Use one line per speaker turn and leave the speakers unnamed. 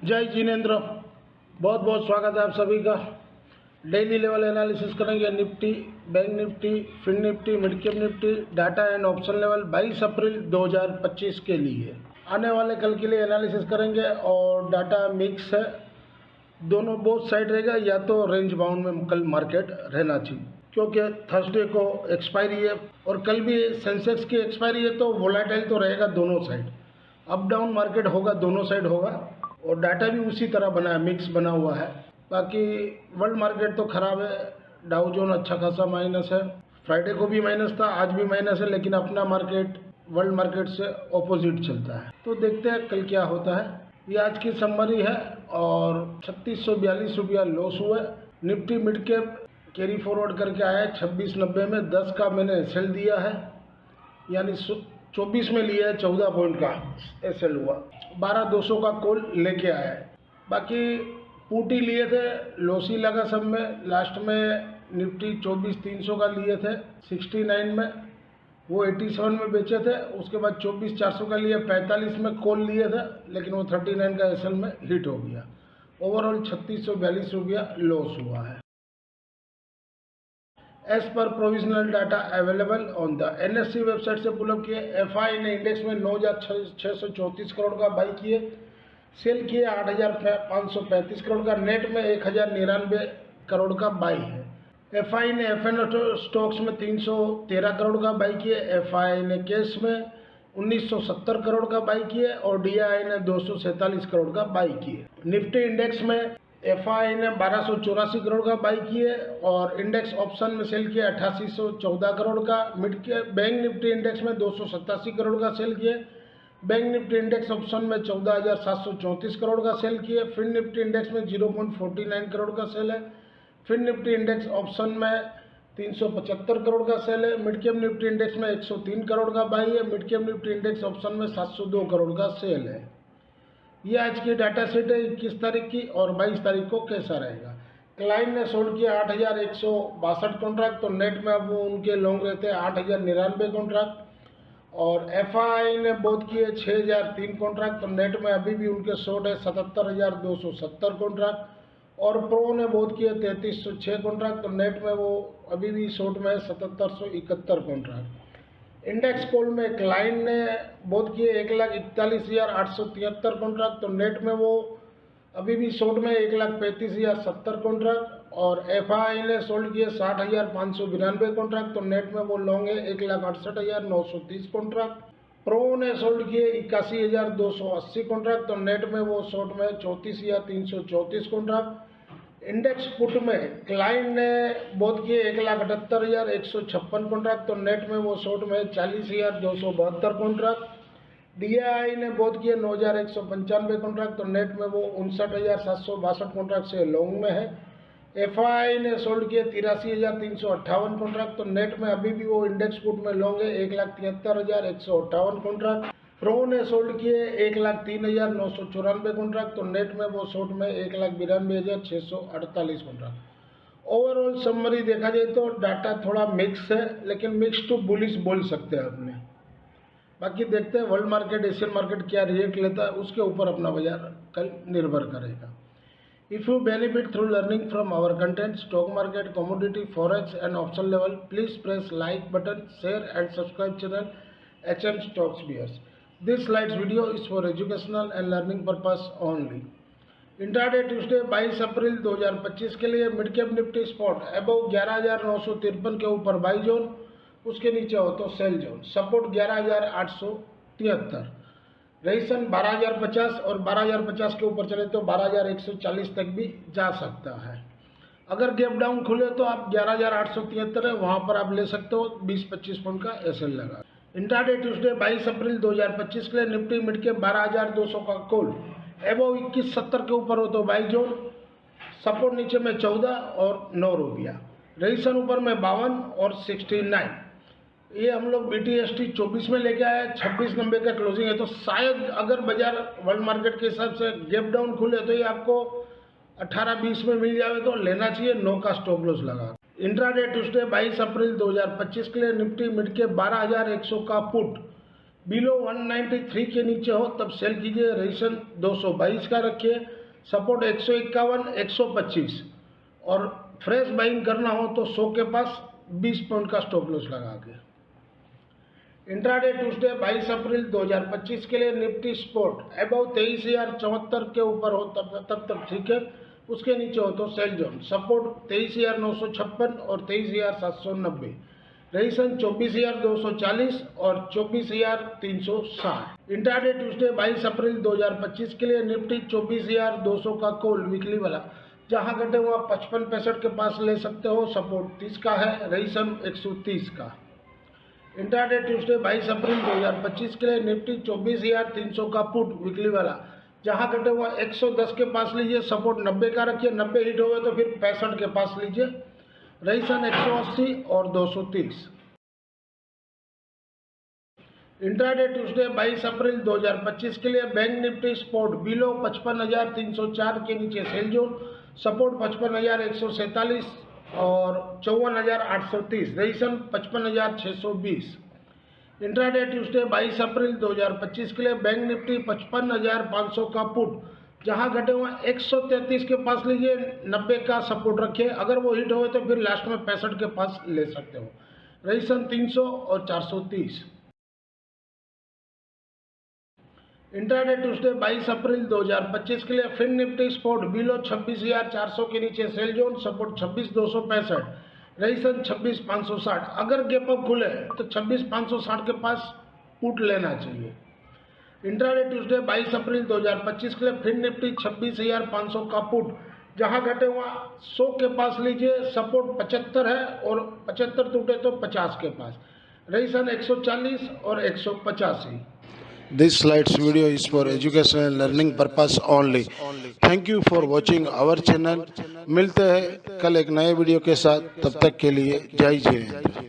जय जिनेन्द्र, बहुत बहुत स्वागत है आप सभी का। डेली लेवल एनालिसिस करेंगे Nifty, bank Nifty, Fin Nifty, mid cap Nifty, data and option level 22 अप्रैल 2025 के लिए। आने वाले कल के लिए एनालिसिस करेंगे और डाटा मिक्स है, दोनों बोथ साइड रहेगा। या तो रेंज बाउंड में कल मार्केट रहना चाहिए क्योंकि थर्सडे को एक्सपायरी है और कल भी सेंसेक्स की एक्सपायरी है, तो वोलेटाइल तो रहेगा दोनों साइड, अप डाउन मार्केट होगा, दोनों साइड होगा। और डाटा भी उसी तरह बना है, मिक्स बना हुआ है। बाकी वर्ल्ड मार्केट तो ख़राब है, डाउ जोन अच्छा खासा माइनस है, फ्राइडे को भी माइनस था, आज भी माइनस है, लेकिन अपना मार्केट वर्ल्ड मार्केट से ऑपोजिट चलता है। तो देखते हैं कल क्या होता है। ये आज की समरी है और 3642 रुपया लॉस हुआ। Nifty mid cap carry forward करके आया है 2690 में, 10 का मैंने सेल दिया है, यानी 24 में लिया है, 14 पॉइंट का एसएल हुआ। 12200 का कॉल लेके आया है। बाकी पुटी लिए थे, लॉस ही लगा सब में। लास्ट में निफ्टी 24300 का लिए थे 69 में, वो 87 में बेचे थे। उसके बाद 24400 का लिए 45 में कॉल लिए थे, लेकिन वो 39 का एसएल में हिट हो गया। ओवरऑल 3642 रुपया लॉस हुआ है। एज पर provisional data available on the NSC website से पुलअप किए। एफआई ने इंडेक्स में 9634 करोड़ का बाई किए, सेल किए 8535 करोड़ का, नेट में 1099 करोड़ का बाई है। एफआई ने एफएनओ स्टॉक्स में 313 करोड़ का बाई किए, एफआई ने कैश में 1970 करोड़ का बाई किए और डीआई ने 247 करोड़ का बाई किए। निफ्टी इंडेक्स में एफआई ने 1284 करोड़ का बाई किए और इंडेक्स ऑप्शन में सेल किया 8814 करोड़ का। मिड के बैंक निफ्टी इंडेक्स में 287 करोड़ का सेल किए। बैंक निफ्टी इंडेक्स ऑप्शन में 14734 करोड़ का सेल किए। फिन निफ्टी इंडेक्स में 0.49 करोड़ का सेल है। फिन निफ्टी इंडेक्स ऑप्शन में 375 करोड़ का सेल है। मिड कैप निफ्टी इंडेक्स में 103 करोड़ का बाई है। Mid cap Nifty index option में 702 करोड़ का सेल है। ये आज की डाटा सेट है 21 तारीख की। और 22 तारीख को कैसा रहेगा। क्लाइंट ने सोल्ड किया 8162 कॉन्ट्रैक्ट, तो नेट में अब वो उनके लॉन्ग रहते हैं 8099 कॉन्ट्रैक्ट। और एफआई ने बोध किए 6003 कॉन्ट्रैक्ट, तो नेट में अभी भी उनके शॉर्ट है 77270 कॉन्ट्रैक्ट। और प्रो ने बोध किए 3306 कॉन्ट्रैक्ट, तो नेट में वो अभी भी शॉर्ट में है 7771 कॉन्ट्रैक्ट। इंडेक्स कॉल में क्लाइंट ने बोध किए 1,41,873 कॉन्ट्रैक्ट, तो नेट में वो अभी भी शॉर्ट में 1,35,070 कॉन्ट्रैक्ट। और एफआई ने सोल्ड किए 60,592 कॉन्ट्रैक्ट, तो नेट में वो लॉन्ग है 1,68,930 कॉन्ट्रैक्ट। प्रो ने सोल्ड किए 81,280 कॉन्ट्रैक्ट, तो नेट में वो शॉर्ट में 34,334 कॉन्ट्रैक्ट। इंडेक्स पुट में क्लाइंट ने बोध किए 1,78,156 कॉन्ट्रैक्ट, तो नेट में वो शॉर्ट में 40,272 कॉन्ट्रैक्ट। डीआई ने बोध किए 9,195 कॉन्ट्रैक्ट, तो नेट में वो 59,762 कॉन्ट्रैक्ट से लॉन्ग में है। एफआई ने सोल्ड किए 83,358 कॉन्ट्रैक्ट, तो नेट में अभी भी वो इंडेक्स पुट में लॉन्ग है 1,73,158 कॉन्ट्रैक्ट। प्रो ने सोल्ड किए 1,03,994 कॉन्ट्रैक्ट, तो नेट में वो शॉर्ट में 1,92,648 कॉन्ट्रैक्ट। ओवरऑल समरी देखा जाए तो डाटा थोड़ा मिक्स है, लेकिन मिक्स टू बुलिश बोल सकते हैं अपने। बाकी देखते हैं वर्ल्ड मार्केट, एशियन मार्केट क्या रिएक्ट लेता है, उसके ऊपर अपना बाजार कल निर्भर करेगा। If you benefit through learning from our content, stock market, commodity, forex and option level, please press like button, share and subscribe channel HM Stocks Bears. This slides video is for educational and learning purpose only. Intraday Tuesday 22 अप्रैल 2025 के लिए mid cap Nifty spot above 11,953 के ऊपर by zone, उसके नीचे हो तो sell zone. Support 11,873, resistance 12,050 और 12,050 के ऊपर चले तो 12,140 तक भी जा सकता है। अगर गैप डाउन खुले तो आप 11,873 है, वहाँ पर आप ले सकते हो, 20-25 पॉइंट का एसएल लगा। इंट्राडे ट्यूसडे 22 अप्रैल 2025 के लिए निफ्टी मिड कैप 12,200 का कॉल एबव 2170 के ऊपर हो तो बाई जोन। सपोर्ट नीचे में 14 और 9 रुपया, रेजिस्टेंस ऊपर में 52 और 69। ये हम लोग BTST 24 में लेके आए, 2690 का क्लोजिंग है, तो शायद अगर बाजार वर्ल्ड मार्केट के हिसाब से गैप डाउन खुले तो ये आपको 18-20 में मिल जाए तो लेना चाहिए, 9 का स्टॉप लॉस लगा। इंट्राडे ट्यूसडे 22 अप्रैल 2025 के लिए निफ्टी मिड के 12,100 का पुट बिलो 193 के नीचे हो तब सेल कीजिए, रेजिस्टेंस 222 का रखिए। सपोर्ट 151, 125 और फ्रेश बाइंग करना हो तो 100 के पास 20 पॉइंट का स्टॉप लॉस लगा के। इंट्राडे ट्यूसडे 22 अप्रैल 2025 के लिए निफ्टी स्पोर्ट अबव 23,074 के ऊपर हो तब तक ठीक है, उसके नीचे हो तो सेल जोन। सपोर्ट 23,956 और 23,790, रजिस्टेंस 24,240 और 24,360। इंट्राडे ट्यूसडे 22 अप्रैल 2025 के लिए निफ्टी 24,200 का कॉल वीकली वाला, जहां घटे हुआ 55-65 के पास ले सकते हो। सपोर्ट 30 का है, रजिस्टेंस 130 का। इंट्राडे ट्यूसडे 22 अप्रैल 2025 के लिए निफ्टी 24,300 का पुट वीकली वाला, जहां घटे हुआ 110 के पास लीजिए। सपोर्ट 90 का रखिए, 90 हिट हो गए तो फिर 65 के पास लीजिए। रजिस्टेंस 180 और 230। इंट्राडे ट्यूसडे 22 अप्रैल 2025 के लिए बैंक निफ्टी स्पोर्ट बिलो 55,304 के नीचे सेल जोन। सपोर्ट 55,147 और 54,830, रजिस्टेंस 55,620। इंट्राडे ट्यूसडे 22 अप्रैल 2025 के लिए बैंक निफ्टी 55,500 का पुट, जहां घटे हुए 133 के पास लीजिए, 90 का सपोर्ट रखिए। अगर वो हिट हो तो फिर लास्ट में 65 के पास ले सकते हो। रजिस्टेंस 300 और 430। इंट्राडे ट्यूसडे 22 अप्रैल 2025 के लिए फिन निफ्टी स्पोर्ट बिलो 26,400 के नीचे सेल जोन। Support 26,265, resistance 26,560। अगर गैप अप खुले तो 26,560 के पास पुट लेना चाहिए। इंट्राडे ट्यूसडे 22 अप्रैल 2025 के लिए फिन निफ्टी 26,500 का पुट, जहां घटे हुआ 100 के पास लीजिए। सपोर्ट 75 है और 75 टूटे तो 50 के पास। रजिस्टेंस 140 और 185।
This slides video is for educational and learning purpose only. Thank you for watching our channel. मिलते हैं कल एक नए वीडियो के साथ, तब तक के लिए जय हिंद।